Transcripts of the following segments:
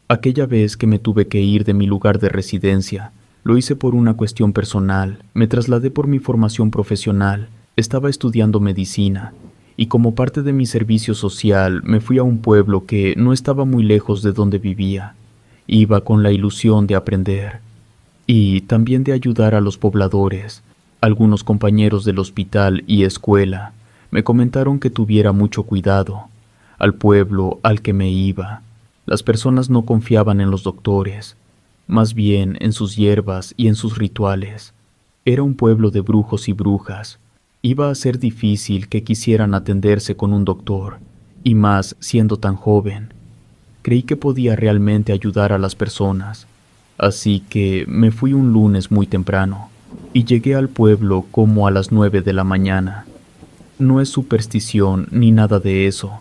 Aquella vez que me tuve que ir de mi lugar de residencia, lo hice por una cuestión personal, me trasladé por mi formación profesional, estaba estudiando medicina, y como parte de mi servicio social me fui a un pueblo que no estaba muy lejos de donde vivía. Iba con la ilusión de aprender, y también de ayudar a los pobladores. Algunos compañeros del hospital y escuela me comentaron que tuviera mucho cuidado. Al pueblo al que me iba, las personas no confiaban en los doctores, más bien en sus hierbas y en sus rituales. Era un pueblo de brujos y brujas. Iba a ser difícil que quisieran atenderse con un doctor, y más siendo tan joven. Creí que podía realmente ayudar a las personas, así que me fui un lunes muy temprano, y llegué al pueblo como a las 9 de la mañana. No es superstición ni nada de eso.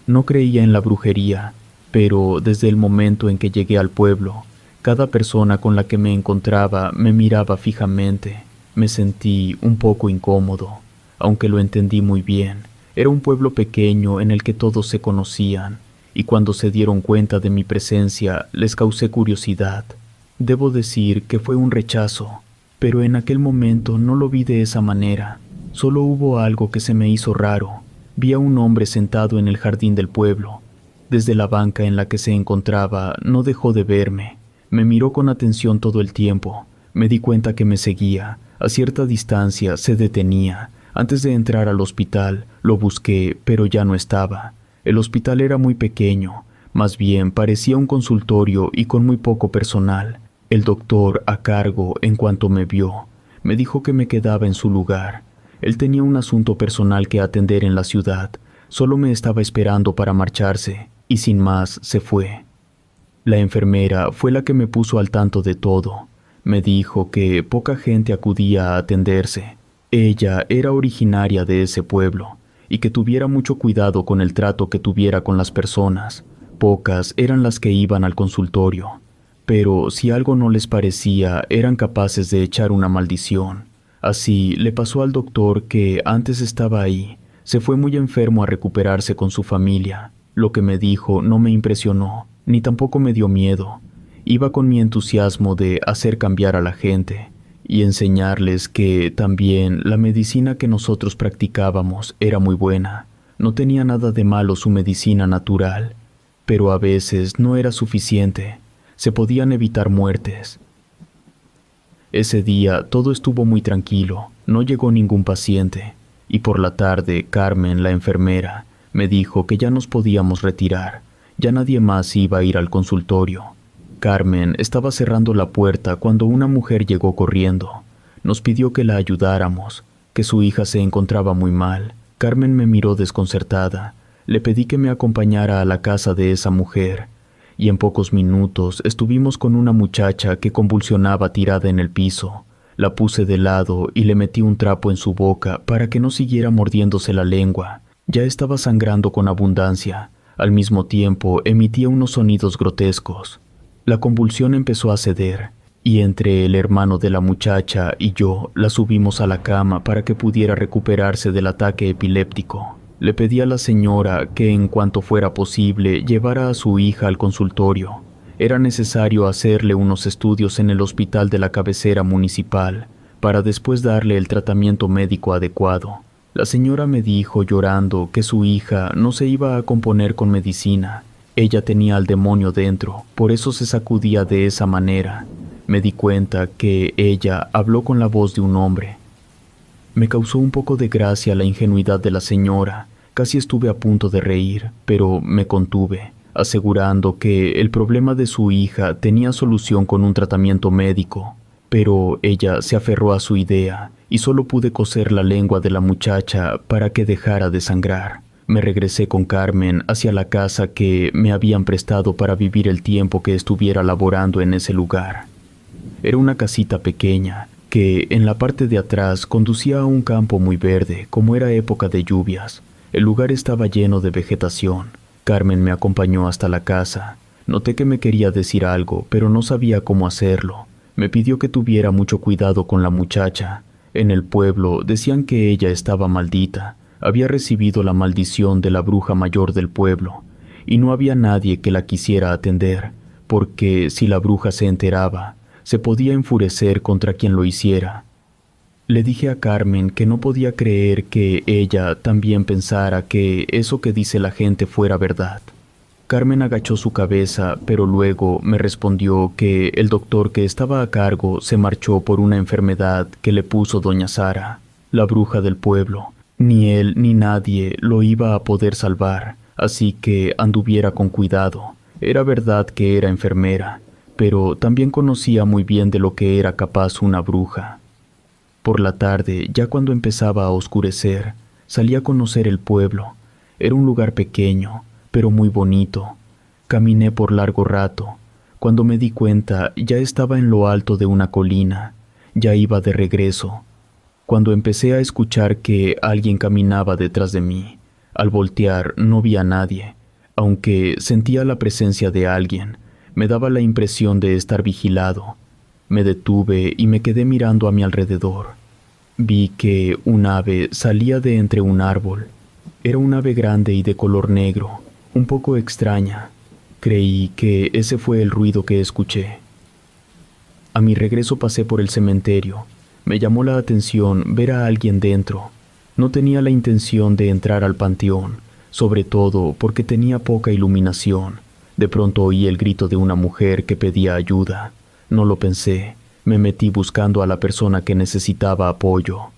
No creía en la brujería, pero desde el momento en que llegué al pueblo, cada persona con la que me encontraba me miraba fijamente. Me sentí un poco incómodo, aunque lo entendí muy bien. Era un pueblo pequeño en el que todos se conocían, y cuando se dieron cuenta de mi presencia les causé curiosidad. Debo decir que fue un rechazo, pero en aquel momento no lo vi de esa manera. Solo hubo algo que se me hizo raro. Vi a un hombre sentado en el jardín del pueblo. Desde la banca en la que se encontraba no dejó de verme. Me miró con atención todo el tiempo. Me di cuenta que me seguía. A cierta distancia se detenía. Antes de entrar al hospital, lo busqué, pero ya no estaba. El hospital era muy pequeño. Más bien parecía un consultorio y con muy poco personal. El doctor a cargo, en cuanto me vio, me dijo que me quedaba en su lugar. Él tenía un asunto personal que atender en la ciudad. Solo me estaba esperando para marcharse, y sin más se fue. La enfermera fue la que me puso al tanto de todo. Me dijo que poca gente acudía a atenderse. Ella era originaria de ese pueblo, y que tuviera mucho cuidado con el trato que tuviera con las personas. Pocas eran las que iban al consultorio, pero si algo no les parecía, eran capaces de echar una maldición. Así le pasó al doctor que antes estaba ahí. Se fue muy enfermo a recuperarse con su familia. Lo que me dijo no me impresionó, ni tampoco me dio miedo. Iba con mi entusiasmo de hacer cambiar a la gente y enseñarles que también la medicina que nosotros practicábamos era muy buena. No tenía nada de malo su medicina natural, pero a veces no era suficiente. Se podían evitar muertes. Ese día todo estuvo muy tranquilo, no llegó ningún paciente, y por la tarde Carmen, la enfermera, me dijo que ya nos podíamos retirar. Ya nadie más iba a ir al consultorio. Carmen estaba cerrando la puerta cuando una mujer llegó corriendo. Nos pidió que la ayudáramos, que su hija se encontraba muy mal. Carmen me miró desconcertada. Le pedí que me acompañara a la casa de esa mujer, y en pocos minutos estuvimos con una muchacha que convulsionaba tirada en el piso. La puse de lado y le metí un trapo en su boca para que no siguiera mordiéndose la lengua. Ya estaba sangrando con abundancia. Al mismo tiempo emitía unos sonidos grotescos. La convulsión empezó a ceder, y entre el hermano de la muchacha y yo la subimos a la cama para que pudiera recuperarse del ataque epiléptico. Le pedí a la señora que en cuanto fuera posible llevara a su hija al consultorio. Era necesario hacerle unos estudios en el hospital de la cabecera municipal para después darle el tratamiento médico adecuado. La señora me dijo llorando que su hija no se iba a componer con medicina. Ella tenía al demonio dentro, por eso se sacudía de esa manera. Me di cuenta que ella habló con la voz de un hombre. Me causó un poco de gracia la ingenuidad de la señora. Casi estuve a punto de reír, pero me contuve, asegurando que el problema de su hija tenía solución con un tratamiento médico. Pero ella se aferró a su idea y solo pude coser la lengua de la muchacha para que dejara de sangrar. Me regresé con Carmen hacia la casa que me habían prestado para vivir el tiempo que estuviera laborando en ese lugar. Era una casita pequeña que en la parte de atrás conducía a un campo muy verde, como era época de lluvias. El lugar estaba lleno de vegetación. Carmen me acompañó hasta la casa. Noté que me quería decir algo, pero no sabía cómo hacerlo. Me pidió que tuviera mucho cuidado con la muchacha. En el pueblo decían que ella estaba maldita. Había recibido la maldición de la bruja mayor del pueblo, y no había nadie que la quisiera atender. porque si la bruja se enteraba, se podía enfurecer contra quien lo hiciera. Le dije a Carmen que no podía creer que ella también pensara que eso que dice la gente fuera verdad. Carmen agachó su cabeza, pero luego me respondió que el doctor que estaba a cargo se marchó por una enfermedad que le puso doña Sara, la bruja del pueblo. Ni él ni nadie lo iba a poder salvar, así que anduviera con cuidado. Era verdad que era enfermera, pero también conocía muy bien de lo que era capaz una bruja. Por la tarde, ya cuando empezaba a oscurecer, salí a conocer el pueblo. Era un lugar pequeño, pero muy bonito. Caminé por largo rato. Cuando me di cuenta, ya estaba en lo alto de una colina. Ya iba de regreso, cuando empecé a escuchar que alguien caminaba detrás de mí. Al voltear no vi a nadie, aunque sentía la presencia de alguien. Me daba la impresión de estar vigilado. Me detuve y me quedé mirando a mi alrededor. Vi que un ave salía de entre un árbol. Era un ave grande y de color negro, un poco extraña. Creí que ese fue el ruido que escuché. A mi regreso pasé por el cementerio. Me llamó la atención ver a alguien dentro. No tenía la intención de entrar al panteón, sobre todo porque tenía poca iluminación. De pronto oí el grito de una mujer que pedía ayuda. No lo pensé. Me metí buscando a la persona que necesitaba apoyo.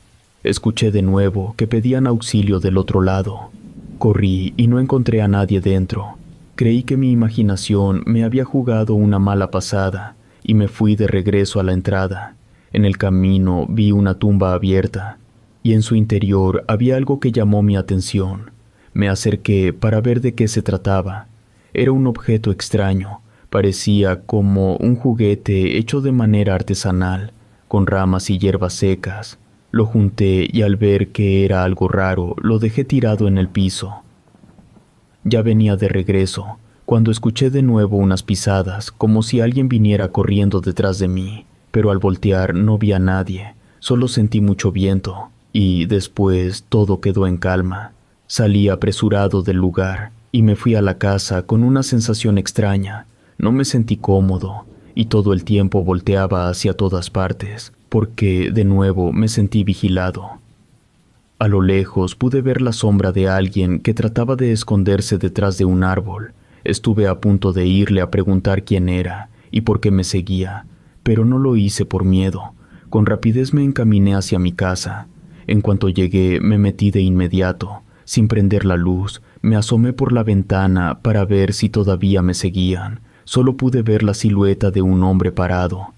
Escuché de nuevo que pedían auxilio del otro lado. Corrí y no encontré a nadie dentro. Creí que mi imaginación me había jugado una mala pasada y me fui de regreso a la entrada. En el camino vi una tumba abierta y en su interior había algo que llamó mi atención. Me acerqué para ver de qué se trataba. Era un objeto extraño. Parecía como un juguete hecho de manera artesanal, con ramas y hierbas secas. Lo junté y al ver que era algo raro, lo dejé tirado en el piso. Ya venía de regreso, cuando escuché de nuevo unas pisadas, como si alguien viniera corriendo detrás de mí, pero al voltear no vi a nadie, solo sentí mucho viento, y después todo quedó en calma. Salí apresurado del lugar, y me fui a la casa con una sensación extraña. No me sentí cómodo, y todo el tiempo volteaba hacia todas partes, porque de nuevo me sentí vigilado. A lo lejos pude ver la sombra de alguien que trataba de esconderse detrás de un árbol. Estuve a punto de irle a preguntar quién era y por qué me seguía, pero no lo hice por miedo. Con rapidez me encaminé hacia mi casa. En cuanto llegué, me metí de inmediato. Sin prender la luz, me asomé por la ventana para ver si todavía me seguían. Solo pude ver la silueta de un hombre parado.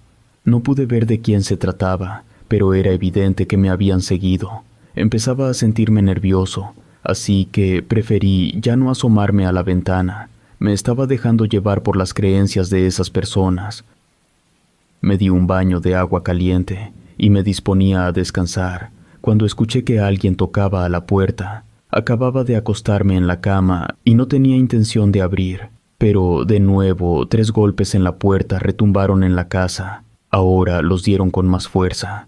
No pude ver de quién se trataba, pero era evidente que me habían seguido. Empezaba a sentirme nervioso, así que preferí ya no asomarme a la ventana. Me estaba dejando llevar por las creencias de esas personas. Me di un baño de agua caliente y me disponía a descansar, cuando escuché que alguien tocaba a la puerta. Acababa de acostarme en la cama y no tenía intención de abrir, pero de nuevo 3 golpes en la puerta retumbaron en la casa. Ahora los dieron con más fuerza.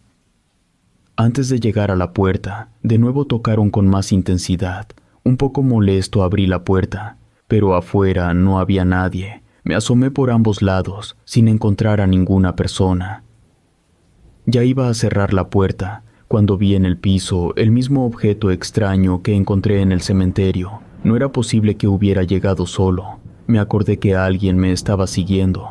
Antes de llegar a la puerta, de nuevo tocaron con más intensidad. Un poco molesto abrí la puerta, pero afuera no había nadie. Me asomé por ambos lados, sin encontrar a ninguna persona. Ya iba a cerrar la puerta, cuando vi en el piso el mismo objeto extraño que encontré en el cementerio. No era posible que hubiera llegado solo. Me acordé que alguien me estaba siguiendo.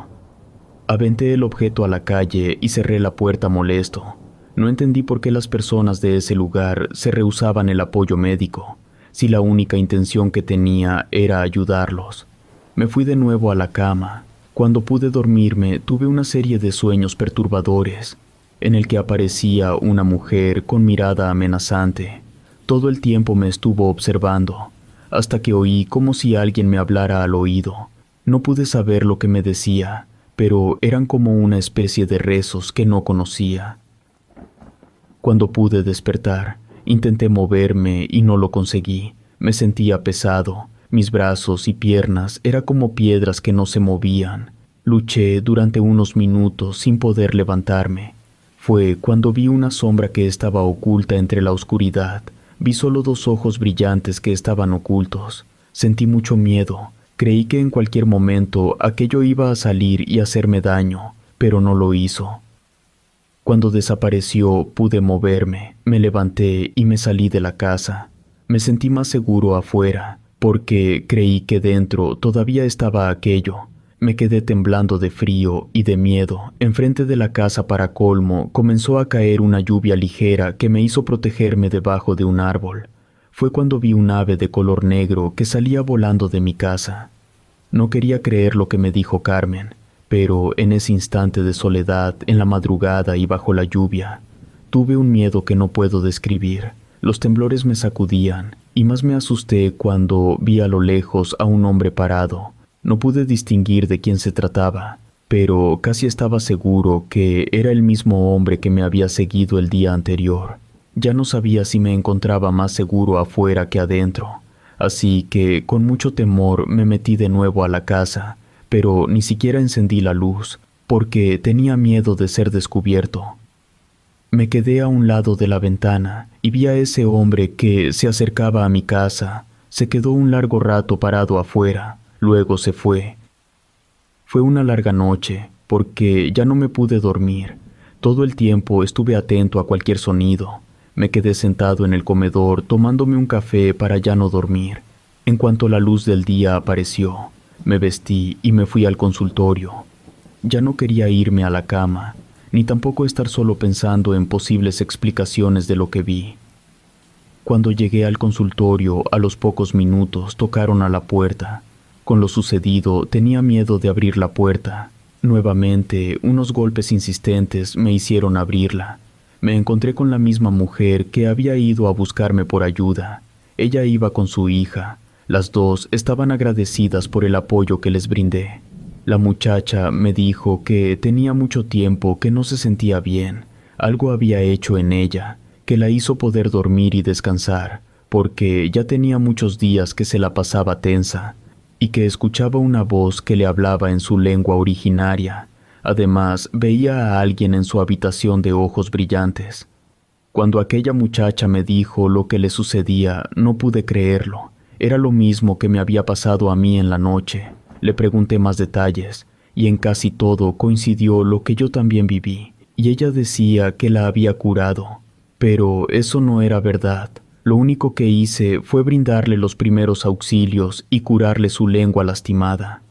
Aventé el objeto a la calle y cerré la puerta molesto. No entendí por qué las personas de ese lugar se rehusaban el apoyo médico, si la única intención que tenía era ayudarlos. Me fui de nuevo a la cama. Cuando pude dormirme, tuve una serie de sueños perturbadores, en el que aparecía una mujer con mirada amenazante. Todo el tiempo me estuvo observando, hasta que oí como si alguien me hablara al oído. No pude saber lo que me decía, pero eran como una especie de rezos que no conocía. Cuando pude despertar, intenté moverme y no lo conseguí. Me sentía pesado. Mis brazos y piernas eran como piedras que no se movían. Luché durante unos minutos sin poder levantarme. Fue cuando vi una sombra que estaba oculta entre la oscuridad. Vi solo 2 ojos brillantes que estaban ocultos. Sentí mucho miedo. Creí que en cualquier momento aquello iba a salir y hacerme daño, pero no lo hizo. Cuando desapareció, pude moverme, me levanté y me salí de la casa. Me sentí más seguro afuera, porque creí que dentro todavía estaba aquello. Me quedé temblando de frío y de miedo. Enfrente de la casa, para colmo, comenzó a caer una lluvia ligera que me hizo protegerme debajo de un árbol. Fue cuando vi un ave de color negro que salía volando de mi casa. No quería creer lo que me dijo Carmen, pero en ese instante de soledad, en la madrugada y bajo la lluvia, tuve un miedo que no puedo describir. Los temblores me sacudían, y más me asusté cuando vi a lo lejos a un hombre parado. No pude distinguir de quién se trataba, pero casi estaba seguro que era el mismo hombre que me había seguido el día anterior. Ya no sabía si me encontraba más seguro afuera que adentro, así que con mucho temor me metí de nuevo a la casa, pero ni siquiera encendí la luz, porque tenía miedo de ser descubierto. Me quedé a un lado de la ventana y vi a ese hombre que se acercaba a mi casa. Se quedó un largo rato parado afuera, luego se fue. Fue una larga noche, porque ya no me pude dormir. Todo el tiempo estuve atento a cualquier sonido. Me quedé sentado en el comedor tomándome un café para ya no dormir. En cuanto la luz del día apareció, me vestí y me fui al consultorio. Ya no quería irme a la cama, ni tampoco estar solo pensando en posibles explicaciones de lo que vi. Cuando llegué al consultorio, a los pocos minutos tocaron a la puerta. Con lo sucedido, tenía miedo de abrir la puerta. Nuevamente, unos golpes insistentes me hicieron abrirla. Me encontré con la misma mujer que había ido a buscarme por ayuda. Ella iba con su hija. Las dos estaban agradecidas por el apoyo que les brindé. La muchacha me dijo que tenía mucho tiempo que no se sentía bien. Algo había hecho en ella, que la hizo poder dormir y descansar, porque ya tenía muchos días que se la pasaba tensa, y que escuchaba una voz que le hablaba en su lengua originaria. Además, veía a alguien en su habitación de ojos brillantes. Cuando aquella muchacha me dijo lo que le sucedía, no pude creerlo. Era lo mismo que me había pasado a mí en la noche. Le pregunté más detalles, y en casi todo coincidió lo que yo también viví, y ella decía que la había curado. Pero eso no era verdad. Lo único que hice fue brindarle los primeros auxilios y curarle su lengua lastimada.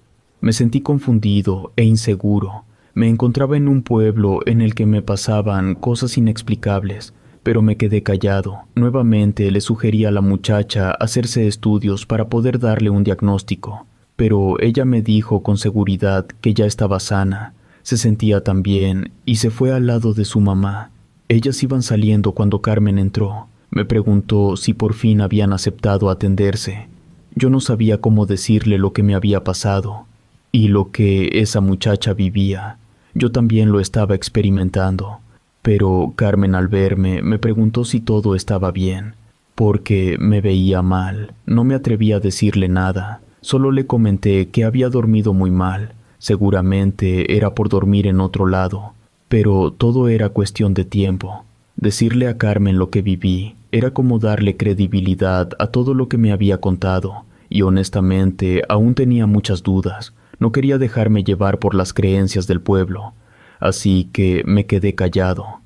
Me sentí confundido e inseguro. Me encontraba en un pueblo en el que me pasaban cosas inexplicables, pero me quedé callado. Nuevamente le sugerí a la muchacha hacerse estudios para poder darle un diagnóstico, pero ella me dijo con seguridad que ya estaba sana, se sentía tan bien y se fue al lado de su mamá. Ellas iban saliendo cuando Carmen entró. Me preguntó si por fin habían aceptado atenderse. Yo no sabía cómo decirle lo que me había pasado y lo que esa muchacha vivía. Yo también lo estaba experimentando, pero Carmen, al verme, me preguntó si todo estaba bien, porque me veía mal. No me atreví a decirle nada, solo le comenté que había dormido muy mal. Seguramente era por dormir en otro lado, pero todo era cuestión de tiempo. Decirle a Carmen lo que viví era como darle credibilidad a todo lo que me había contado, y honestamente aún tenía muchas dudas. No quería dejarme llevar por las creencias del pueblo, así que me quedé callado.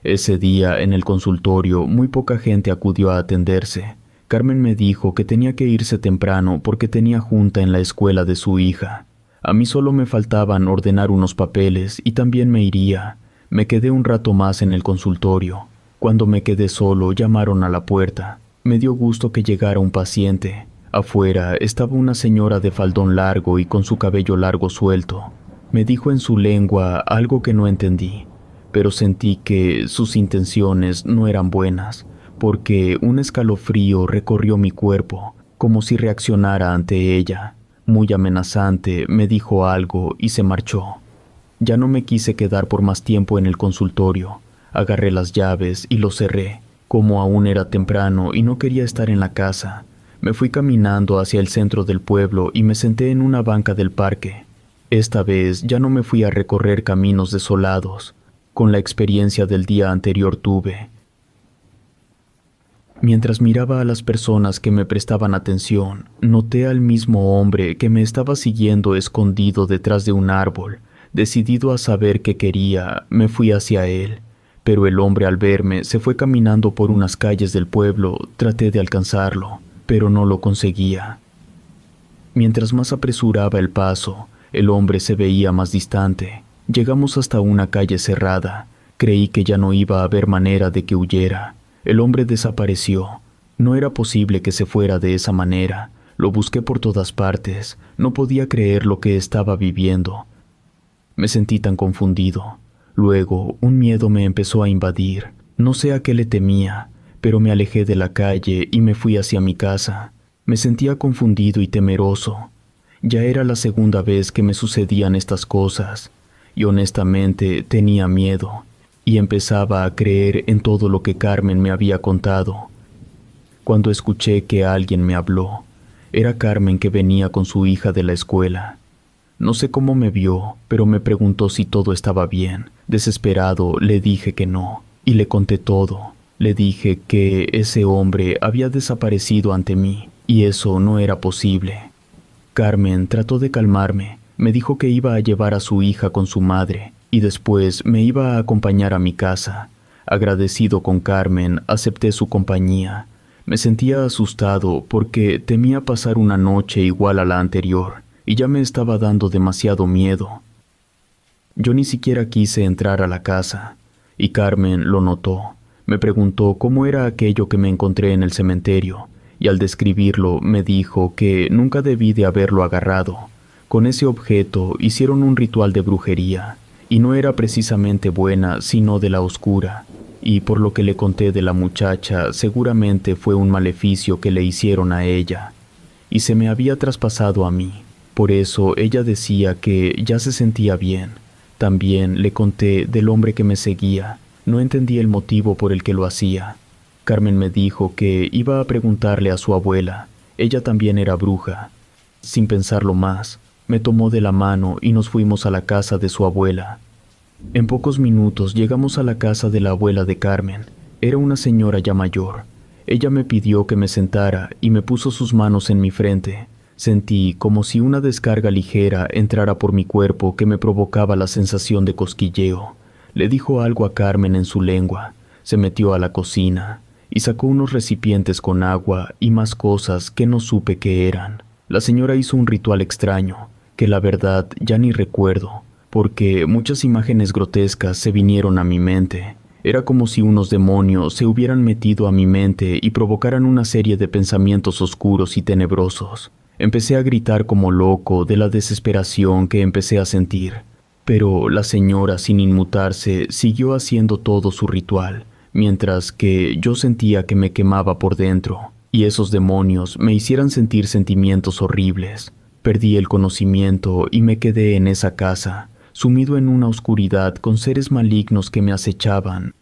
Ese día en el consultorio muy poca gente acudió a atenderse. Carmen me dijo que tenía que irse temprano porque tenía junta en la escuela de su hija. A mí solo me faltaban ordenar unos papeles y también me iría. Me quedé un rato más en el consultorio. Cuando me quedé solo, llamaron a la puerta. Me dio gusto que llegara un paciente. Afuera estaba una señora de faldón largo y con su cabello largo suelto. Me dijo en su lengua algo que no entendí, pero sentí que sus intenciones no eran buenas, porque un escalofrío recorrió mi cuerpo, como si reaccionara ante ella. Muy amenazante, me dijo algo y se marchó. Ya no me quise quedar por más tiempo en el consultorio. Agarré las llaves y lo cerré. Como aún era temprano y no quería estar en la casa, me fui caminando hacia el centro del pueblo y me senté en una banca del parque. Esta vez ya no me fui a recorrer caminos desolados. Con la experiencia del día anterior tuve Mientras miraba a las personas que me prestaban atención, noté al mismo hombre que me estaba siguiendo escondido detrás de un árbol. Decidido a saber qué quería, me fui hacia él, pero el hombre al verme se fue caminando por unas calles del pueblo. Traté de alcanzarlo, pero no lo conseguía. Mientras más apresuraba el paso, el hombre se veía más distante. Llegamos hasta una calle cerrada. Creí que ya no iba a haber manera de que huyera. El hombre desapareció. No era posible que se fuera de esa manera. Lo busqué por todas partes. No podía creer lo que estaba viviendo. Me sentí tan confundido. Luego, un miedo me empezó a invadir. No sé a qué le temía, pero me alejé de la calle y me fui hacia mi casa. Me sentía confundido y temeroso. Ya era la segunda vez que me sucedían estas cosas, y honestamente tenía miedo, y empezaba a creer en todo lo que Carmen me había contado. Cuando escuché que alguien me habló, era Carmen, que venía con su hija de la escuela. No sé cómo me vio, pero me preguntó si todo estaba bien. Desesperado, le dije que no, y le conté todo. Le dije que ese hombre había desaparecido ante mí, y eso no era posible. Carmen trató de calmarme. Me dijo que iba a llevar a su hija con su madre, y después me iba a acompañar a mi casa. Agradecido con Carmen, acepté su compañía. Me sentía asustado porque temía pasar una noche igual a la anterior, y ya me estaba dando demasiado miedo. Yo ni siquiera quise entrar a la casa, y Carmen lo notó. Me preguntó cómo era aquello que me encontré en el cementerio, y al describirlo me dijo que nunca debí de haberlo agarrado. Con ese objeto hicieron un ritual de brujería, y no era precisamente buena, sino de la oscura, y por lo que le conté de la muchacha, seguramente fue un maleficio que le hicieron a ella, y se me había traspasado a mí. Por eso ella decía que ya se sentía bien. También le conté del hombre que me seguía. No entendí el motivo por el que lo hacía. Carmen me dijo que iba a preguntarle a su abuela. Ella también era bruja. Sin pensarlo más, me tomó de la mano y nos fuimos a la casa de su abuela. En pocos minutos llegamos a la casa de la abuela de Carmen. Era una señora ya mayor. Ella me pidió que me sentara y me puso sus manos en mi frente. Sentí como si una descarga ligera entrara por mi cuerpo que me provocaba la sensación de cosquilleo. Le dijo algo a Carmen en su lengua. Se metió a la cocina y sacó unos recipientes con agua y más cosas que no supe qué eran. La señora hizo un ritual extraño, que la verdad ya ni recuerdo, porque muchas imágenes grotescas se vinieron a mi mente. Era como si unos demonios se hubieran metido a mi mente y provocaran una serie de pensamientos oscuros y tenebrosos. Empecé a gritar como loco de la desesperación que empecé a sentir, pero la señora, sin inmutarse, siguió haciendo todo su ritual, mientras que yo sentía que me quemaba por dentro, y esos demonios me hicieran sentir sentimientos horribles. Perdí el conocimiento y me quedé en esa casa, sumido en una oscuridad con seres malignos que me acechaban.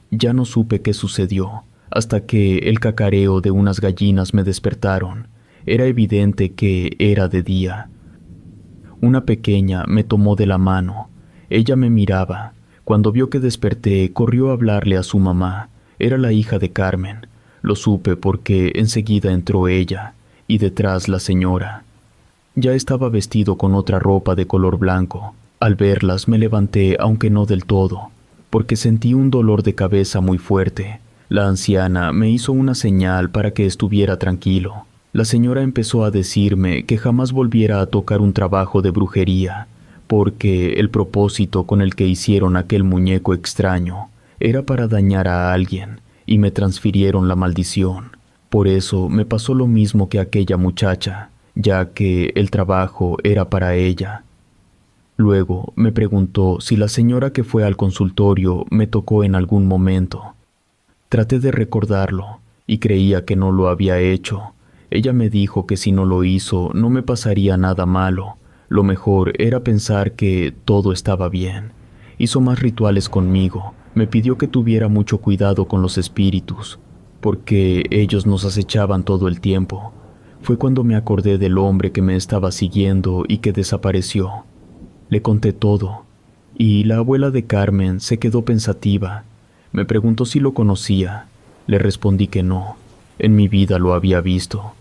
Ya no supe qué sucedió, hasta que el cacareo de unas gallinas me despertaron. Era evidente que era de día. Una pequeña me tomó de la mano. Ella me miraba. Cuando vio que desperté, corrió a hablarle a su mamá. Era la hija de Carmen. Lo supe porque enseguida entró ella, y detrás la señora. Ya estaba vestido con otra ropa de color blanco. Al verlas me levanté, aunque no del todo, porque sentí un dolor de cabeza muy fuerte. La anciana me hizo una señal para que estuviera tranquilo. La señora empezó a decirme que jamás volviera a tocar un trabajo de brujería, porque el propósito con el que hicieron aquel muñeco extraño era para dañar a alguien, y me transfirieron la maldición. Por eso me pasó lo mismo que aquella muchacha, ya que el trabajo era para ella. Luego me preguntó si la señora que fue al consultorio me tocó en algún momento. Traté de recordarlo, y creía que no lo había hecho. Ella me dijo que si no lo hizo, no me pasaría nada malo. Lo mejor era pensar que todo estaba bien. Hizo más rituales conmigo. Me pidió que tuviera mucho cuidado con los espíritus, porque ellos nos acechaban todo el tiempo. Fue cuando me acordé del hombre que me estaba siguiendo y que desapareció. Le conté todo, y la abuela de Carmen se quedó pensativa. Me preguntó si lo conocía. Le respondí que no, En mi vida lo había visto.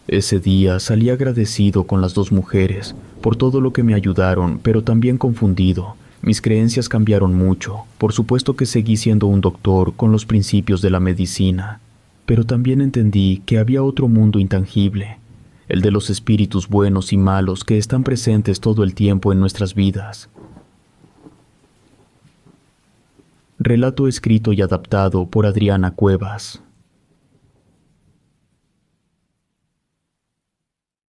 Ese día salí agradecido con las dos mujeres por todo lo que me ayudaron, pero también confundido. Mis creencias cambiaron mucho. Por supuesto que seguí siendo un doctor con los principios de la medicina, pero también entendí que había otro mundo intangible, el de los espíritus buenos y malos que están presentes todo el tiempo en nuestras vidas. Relato escrito y adaptado por Adriana Cuevas.